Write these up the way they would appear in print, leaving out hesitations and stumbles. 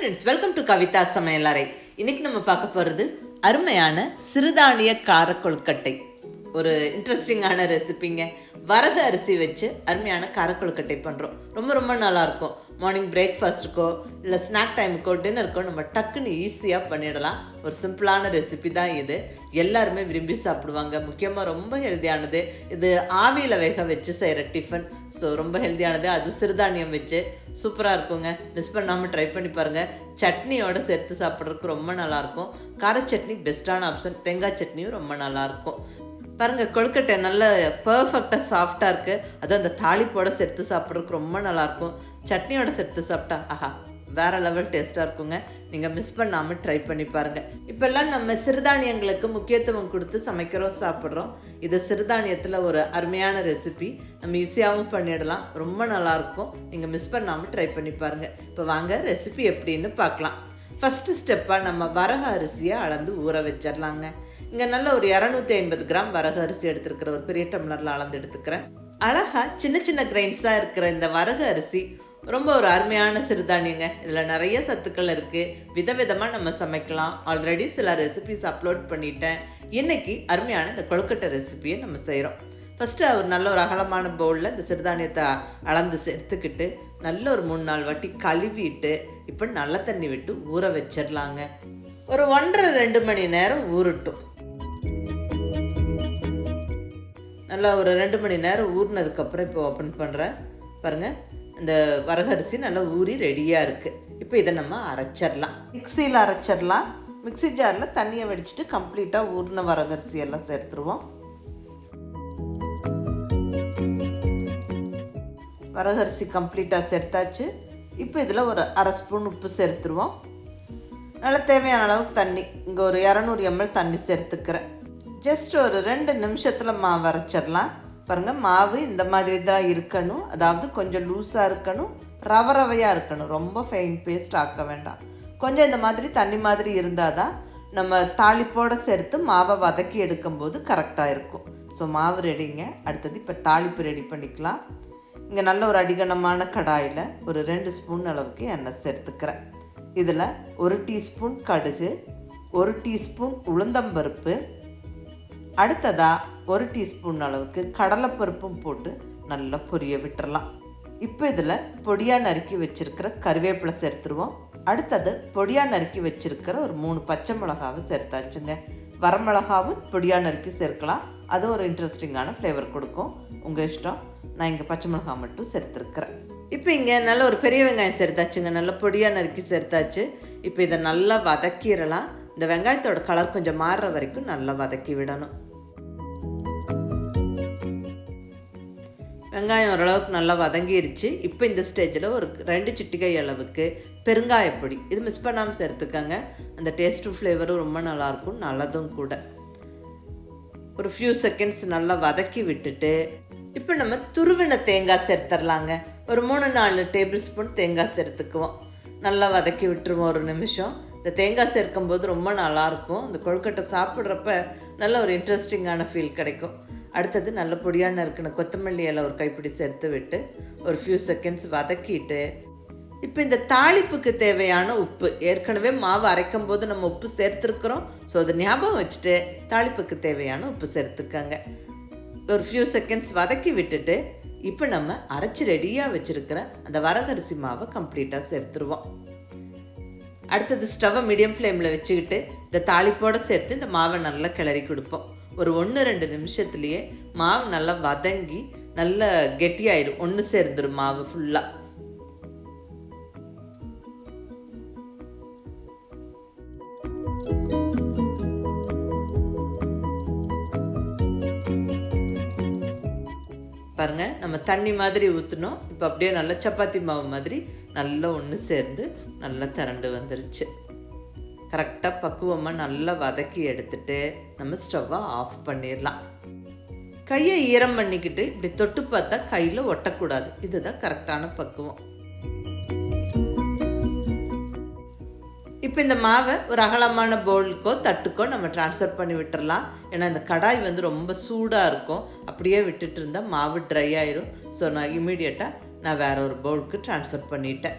Friends, welcome to Kavitha சமையலறை. இன்னைக்கு நம்ம பார்க்க போகிறது அருமையான சிறுதானிய கார கொழுக்கட்டை. ஒரு இன்ட்ரெஸ்டிங்கான ரெசிபிங்க. வரகு அரிசி வச்சு அருமையான கார கொழுக்கட்டை பண்ணுறோம். ரொம்ப ரொம்ப நல்லாயிருக்கும். மார்னிங் பிரேக்ஃபாஸ்ட்டுக்கோ இல்லை ஸ்நாக் டைமுக்கோ டின்னருக்கோ நம்ம டக்குன்னு ஈஸியாக பண்ணிடலாம். ஒரு சிம்பிளான ரெசிபி தான் இது. எல்லாருமே விரும்பி சாப்பிடுவாங்க. முக்கியமாக ரொம்ப ஹெல்த்தியானது. இது ஆவியில் வேக வச்சு செய்கிற டிஃபன். ஸோ ரொம்ப ஹெல்த்தியானது. அது சிறுதானியம் வச்சு சூப்பராக இருக்குங்க. மிஸ் பண்ணாமல் ட்ரை பண்ணி பாருங்கள். சட்னியோடு சேர்த்து சாப்பிட்றதுக்கு ரொம்ப நல்லாயிருக்கும். கார சட்னி பெஸ்ட்டான ஆப்ஷன். தேங்காய் சட்னியும் ரொம்ப நல்லாயிருக்கும். பாருங்கள், கொழுக்கட்டை நல்ல பர்ஃபெக்டாக சாஃப்டாக இருக்குது. அது அந்த தாளிப்போட சேர்த்து சாப்பிட்றதுக்கு ரொம்ப நல்லாயிருக்கும். சட்னியோட சேர்த்து சாப்பிட்டா ஆஹா வேறு லெவல் டேஸ்ட்டாக இருக்குங்க. நீங்கள் மிஸ் பண்ணாமல் ட்ரை பண்ணி பாருங்கள். இப்போல்லாம் நம்ம சிறுதானியங்களுக்கு முக்கியத்துவம் கொடுத்து சமைக்கிறோம், சாப்பிட்றோம். இது சிறுதானியத்தில் ஒரு அருமையான ரெசிபி. நம்ம ஈஸியாகவும் பண்ணிடலாம். ரொம்ப நல்லாயிருக்கும். நீங்கள் மிஸ் பண்ணாமல் ட்ரை பண்ணி பாருங்கள். இப்போ வாங்க ரெசிபி எப்படின்னு பார்க்கலாம். ஃபஸ்ட்டு ஸ்டெப்பாக நம்ம வரகு அரிசியை அளந்து ஊற வச்சிடலாங்க. இங்கே நல்ல ஒரு 250 கிராம் வரகு அரிசி எடுத்துருக்கிற ஒரு பெரிய டம்ளரில் அளந்து எடுத்துக்கிறேன். அழகாக சின்ன சின்ன கிரைன்ஸாக இருக்கிற இந்த வரகு அரிசி ரொம்ப ஒரு அருமையான சிறுதானியங்க. இதில் நிறைய சத்துக்கள் இருக்குது. விதவிதமாக நம்ம சமைக்கலாம். ஆல்ரெடி சில ரெசிபிஸ் அப்லோட் பண்ணிட்டேன். இன்றைக்கி அருமையான இந்த கொழுக்கட்டை ரெசிபியை நம்ம செய்கிறோம். ஃபஸ்ட்டு ஒரு நல்ல ஒரு அகலமான பவுலில் இந்த சிறுதானியத்தை அளந்து சேர்த்துக்கிட்டு நல்ல ஒரு 3-4 வாட்டி கழுவிட்டு இப்போ நல்ல தண்ணி விட்டு ஊற வச்சிடலாங்க. ஒரு 1.5-2 மணி நேரம் ஊறட்டும். நல்லா ஒரு 2 மணி நேரம் ஊறினதுக்கப்புறம் இப்போ ஓப்பன் பண்ணுறேன். பாருங்கள், இந்த வரகரிசி நல்லா ஊறி ரெடியாக இருக்குது. இப்போ இதை நம்ம அரைச்சிடலாம். மிக்சியில் அரைச்சிடலாம். மிக்சி ஜாரில் தண்ணியை வடிச்சிட்டு கம்ப்ளீட்டாக ஊறின வரகரிசி எல்லாம் சேர்த்துருவோம். வரகரிசி கம்ப்ளீட்டாக சேர்த்தாச்சு. இப்போ இதில் ஒரு 1/2 ஸ்பூன் உப்பு சேர்த்துருவோம். நல்லா தேவையான அளவுக்கு தண்ணி, இங்கே ஒரு 200 ml தண்ணி சேர்த்துக்கிறேன். ஜஸ்ட் ஒரு 2 நிமிஷத்தில் மாவு அரைச்சிடலாம். பாருங்கள், மாவு இந்த மாதிரி தான் இருக்கணும். அதாவது கொஞ்சம் லூஸாக இருக்கணும், ரவையாக இருக்கணும். ரொம்ப ஃபைன் பேஸ்ட் ஆக்க வேண்டாம். கொஞ்சம் இந்த மாதிரி தண்ணி மாதிரி இருந்தால் தான் நம்ம தாளிப்போடு சேர்த்து மாவை வதக்கி எடுக்கும்போது கரெக்டாக இருக்கும். ஸோ மாவு ரெடிங்க. அடுத்தது இப்போ தாளிப்பு ரெடி பண்ணிக்கலாம். இங்கே நல்ல ஒரு அடிகனமான கடாயில் ஒரு 2 ஸ்பூன் அளவுக்கு எண்ணெய் சேர்த்துக்கிறேன். இதில் 1 டீஸ்பூன் கடுகு, 1 டீஸ்பூன் உளுந்தம்பருப்பு, அடுத்ததாக 1 டீஸ்பூன் அளவுக்கு கடலைப்பருப்பும் போட்டு நல்லா பொரிய விட்டுறலாம். இப்போ இதில் பொடியாக நறுக்கி வச்சுருக்கிற கருவேப்பிலை சேர்த்துருவோம். அடுத்தது பொடியாக நறுக்கி வச்சுருக்கிற ஒரு 3 பச்சை மிளகாவை சேர்த்தாச்சுங்க. வரமிளகாவும் பொடியாக நறுக்கி சேர்க்கலாம். அது ஒரு இன்ட்ரெஸ்டிங்கான ஃப்ளேவர் கொடுக்கும். உங்கள் இஷ்டம். நான் இங்கே பச்சை மிளகா மட்டும் சேர்த்துருக்குறேன். இப்போ இங்கே நல்ல ஒரு பெரிய வெங்காயம் சேர்த்தாச்சுங்க. நல்லா பொடியாக நறுக்கி சேர்த்தாச்சு. இப்போ இதை நல்லா வதக்கிடலாம். இந்த வெங்காயத்தோட கலர் கொஞ்சம் மாறுற வரைக்கும் நல்லா வதக்கி விடணும். வெங்காயம் ஓரளவுக்கு நல்லா வதங்கிருச்சு. இப்போ இந்த ஸ்டேஜில் ஒரு 2 சிட்டிகை அளவுக்கு பெருங்காயப்பொடி, இது மிஸ் பண்ணாமல் சேர்த்துக்கங்க. அந்த டேஸ்ட்டும் ஃப்ளேவரும் ரொம்ப நல்லாயிருக்கும், நல்லதும் கூட. ஒரு ஃபியூ செகண்ட்ஸ் நல்லா வதக்கி விட்டுட்டு இப்போ நம்ம துருவின தேங்காய் சேர்த்துடலாங்க. ஒரு 3-4 டேபிள் ஸ்பூன் தேங்காய் சேர்த்துக்குவோம். நல்லா வதக்கி விட்டுருவோம் ஒரு நிமிஷம். இந்த தேங்காய் சேர்க்கும்போது ரொம்ப நல்லாயிருக்கும். இந்த கொழுக்கட்டை சாப்பிட்றப்ப நல்ல ஒரு இன்ட்ரெஸ்டிங்கான ஃபீல் கிடைக்கும். அடுத்தது நல்ல பொடியான நறுக்கின கொத்தமல்லி இலை ஒரு கைப்பிடி சேர்த்து விட்டு ஒரு ஃபியூ செகண்ட்ஸ் வதக்கிட்டு இப்போ இந்த தாளிப்புக்கு தேவையான உப்பு, ஏற்கனவே மாவு அரைக்கும் போது நம்ம உப்பு சேர்த்துருக்குறோம். ஸோ அதை ஞாபகம் வச்சுட்டு தாளிப்புக்கு தேவையான உப்பு சேர்த்துக்கங்க. ஒரு ஃபியூ செகண்ட்ஸ் வதக்கி விட்டுட்டு இப்போ நம்ம அரைச்சி ரெடியாக வச்சுருக்கிற அந்த வரகரிசி மாவை கம்ப்ளீட்டாக சேர்த்துருவோம். அடுத்தது ஸ்டவ்வை மீடியம் ஃப்ளேமில் வச்சுக்கிட்டு இந்த தாளிப்போடு சேர்த்து இந்த மாவை நல்லா கிளறி கொடுப்போம். ஒரு 1-2 நிமிஷத்துலேயே மாவு நல்லா வதங்கி நல்லா கெட்டியாயிடும். ஒன்று சேர்ந்துடும் மாவு ஃபுல்லாக. பாருங்கள், நம்ம தண்ணி மாதிரி ஊற்றினோம். இப்போ அப்படியே நல்லா சப்பாத்தி மாவு மாதிரி நல்லா ஒன்று சேர்ந்து நல்லா திரண்டு வந்துருச்சு. கரெக்டாக பக்குவமாக நல்லா வதக்கி எடுத்துட்டு நம்ம ஸ்டவ்வை ஆஃப் பண்ணிடலாம். கையை ஈரம் பண்ணிக்கிட்டு இப்படி தொட்டு பார்த்தா கையில் ஒட்டக்கூடாது. இதுதான் கரெக்டான பக்குவம். இப்போ இந்த மாவை ஒரு அகலமான பவுலுக்கோ தட்டுக்கோ நம்ம ட்ரான்ஸ்ஃபர் பண்ணி விட்டுறலாம். ஏன்னா இந்த கடாய் வந்து ரொம்ப சூடாக இருக்கும். அப்படியே விட்டுட்டு இருந்தால் மாவு ட்ரை ஆயிரும். ஸோ நான் இமீடியட்டாக வேறு ஒரு பவுலுக்கு ட்ரான்ஸ்ஃபர் பண்ணிட்டேன்.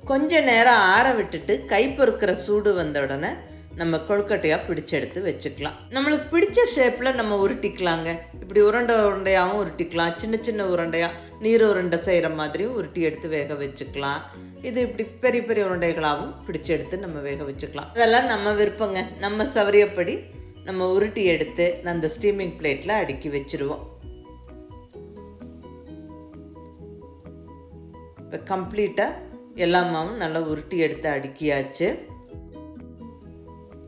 கொஞ்ச நேரம் ஆற விட்டுட்டு கை பொறுக்கிற சூடு வந்த உடனே நம்ம கொழுக்கட்டையாக பிடிச்சு எடுத்து வச்சுக்கலாம். நம்மளுக்கு பிடிச்ச ஷேப்பில் நம்ம உருட்டிக்கலாங்க. இப்படி உருண்டை உருண்டையாகவும் உருட்டிக்கலாம், சின்ன சின்ன உருண்டையாக நீர் உருண்டை செய்கிற மாதிரியும் உருட்டி எடுத்து வேக வச்சுக்கலாம். இது இப்படி பெரிய பெரிய உருண்டைகளாகவும் பிடிச்சு எடுத்து நம்ம வேக வச்சுக்கலாம். அதெல்லாம் நம்ம விருப்பங்க. நம்ம சௌகரியப்படி நம்ம உருட்டி எடுத்து அந்த ஸ்டீமிங் பிளேட்டில் அடுக்கி வச்சுருவோம். இப்போ கம்ப்ளீட்டாக எல்லா மாவும் நல்லா உருட்டி எடுத்து அடுக்கியாச்சு.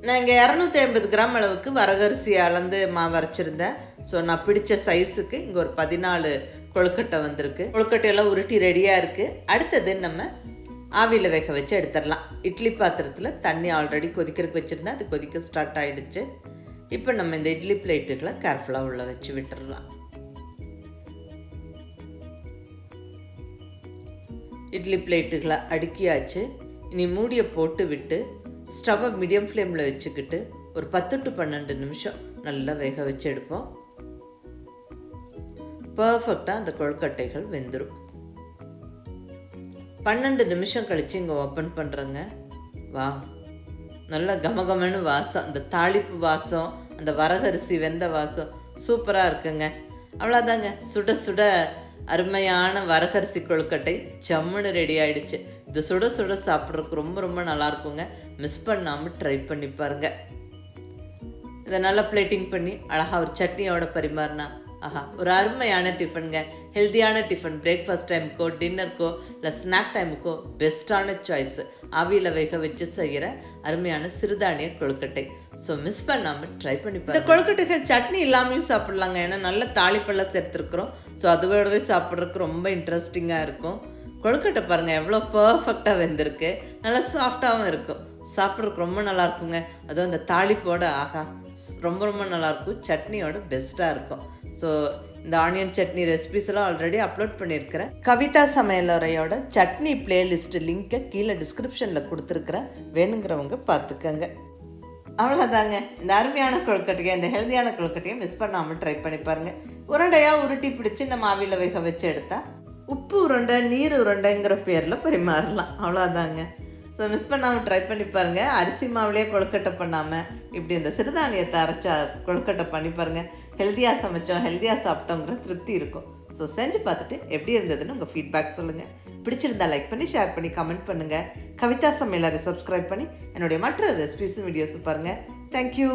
நான் இங்கே 250 கிராம் அளவுக்கு வரகரிசி அளந்து மாவு அரைச்சிருந்தேன். ஸோ நான் பிடிச்ச சைஸுக்கு இங்கே ஒரு 14 கொழுக்கட்டை வந்திருக்கு. கொழுக்கட்டையெல்லாம் உருட்டி ரெடியாக இருக்குது. அடுத்தது நம்ம ஆவியில் வேக வச்சு எடுத்துடலாம். இட்லி பாத்திரத்தில் தண்ணி ஆல்ரெடி கொதிக்கிறதுக்கு வச்சுருந்தேன். அது கொதிக்க ஸ்டார்ட் ஆகிடுச்சு. இப்போ நம்ம இந்த இட்லி பிளேட்டுகளை கேர்ஃபுல்லாக உள்ளே வச்சு விட்டுடலாம். இட்லி பிளேட்டுகளை அடுக்கியாச்சு. இனி மூடியை போட்டு விட்டு ஸ்டவ்வை மீடியம் ஃப்ளேமில் வச்சுக்கிட்டு ஒரு 10 to 12 நிமிஷம் நல்லா வேக வச்சு எடுப்போம். பர்ஃபெக்டாக அந்த கொழுக்கட்டைகள் வெந்துடும். 12 நிமிஷம் கழித்து இங்கே ஓப்பன் பண்ணுறேங்க. வா, நல்லா கமகமன்னு வாசம், அந்த தாளிப்பு வாசம், அந்த வரகரிசி வெந்த வாசம் சூப்பராக இருக்குங்க. அவ்வளோதாங்க, சுட சுட அருமையான வரகரிசி கொழுக்கட்டை ஜம்முன்னு ரெடி ஆகிடுச்சு. இது சுட சுட சாப்பிட்றதுக்கு ரொம்ப ரொம்ப நல்லாயிருக்குங்க. மிஸ் பண்ணாமல் ட்ரை பண்ணி பாருங்கள். இதை நல்லா பிளேட்டிங் பண்ணி அழகாக ஒரு சட்னியோட பரிமாறினா ஆஹா, ஒரு அருமையான டிஃபனுங்க. ஹெல்த்தியான டிஃபன், பிரேக்ஃபாஸ்ட் டைமுக்கோ டின்னருக்கோ இல்லை ஸ்நாக் டைமுக்கோ பெஸ்ட்டான சாய்ஸு. ஆவியில் வேக வச்சு செய்கிற அருமையான சிறுதானிய கொழுக்கட்டை. ஸோ மிஸ் பண்ணாமல் ட்ரை பண்ணி பாருங்க. இந்த கொழுக்கட்டைகள் சட்னி இல்லாமையும் சாப்பிட்லாங்க. ஏன்னா நல்ல தாளிப்பெல்லாம் சேர்த்துருக்குறோம். ஸோ அதோடவே சாப்பிட்றதுக்கு ரொம்ப இன்ட்ரெஸ்டிங்காக இருக்கும். கொழுக்கட்டை பாருங்கள் எவ்வளோ பர்ஃபெக்டாக வெந்திருக்கு. நல்லா சாஃப்டாகவும் இருக்கும். சாப்பிட்றதுக்கு ரொம்ப நல்லாயிருக்குங்க. அதுவும் அந்த தாளிப்போட ஆஹா ரொம்ப ரொம்ப நல்லாயிருக்கும். சட்னியோட பெஸ்ட்டாக இருக்கும். ஸோ இந்த ஆனியன் சட்னி ரெசிபிஸ் எல்லாம் ஆல்ரெடி அப்லோட் பண்ணியிருக்கிறேன். கவிதா சமையலறையோட சட்னி பிளேலிஸ்ட் லிங்க்கை கீழே டிஸ்கிரிப்ஷனில் கொடுத்துருக்குறேன். வேணுங்கிறவங்க பார்த்துக்கங்க. அவ்வளோதாங்க, இந்த அருமையான கொழுக்கட்டையை, இந்த ஹெல்த்தியான கொழுக்கட்டையை மிஸ் பண்ணாமல் ட்ரை பண்ணி பாருங்கள். உருண்டையாக உருட்டி பிடிச்சி நம்ம ஆவியில் வேக வச்சு எடுத்தால் உப்பு உருண்டை, நீர் உருண்டைங்கிற பேரில் பரிமாறலாம். அவ்வளோதாங்க. ஸோ மிஸ் பண்ணாமல் ட்ரை பண்ணி பாருங்கள். அரிசி மாவுலேயே கொழுக்கட்டை பண்ணாமல் இப்படி இந்த சிறுதானியத்தை அரைச்சா கொழுக்கட்டை பண்ணி பாருங்கள். ஹெல்த்தியாக சமைச்சோம், ஹெல்த்தியாக சாப்பிட்டோங்கிற திருப்தி இருக்கும். ஸோ செஞ்சு பார்த்துட்டு எப்படி இருந்ததுன்னு உங்கள் ஃபீட்பேக் சொல்லுங்கள். பிடிச்சிருந்தா லைக் பண்ணி, ஷேர் பண்ணி, கமெண்ட் பண்ணுங்கள். கவிதா சமையலறை சப்ஸ்கிரைப் பண்ணி என்னுடைய மற்ற ரெசிபிஸும் வீடியோஸும் பாருங்கள். தேங்க்யூ.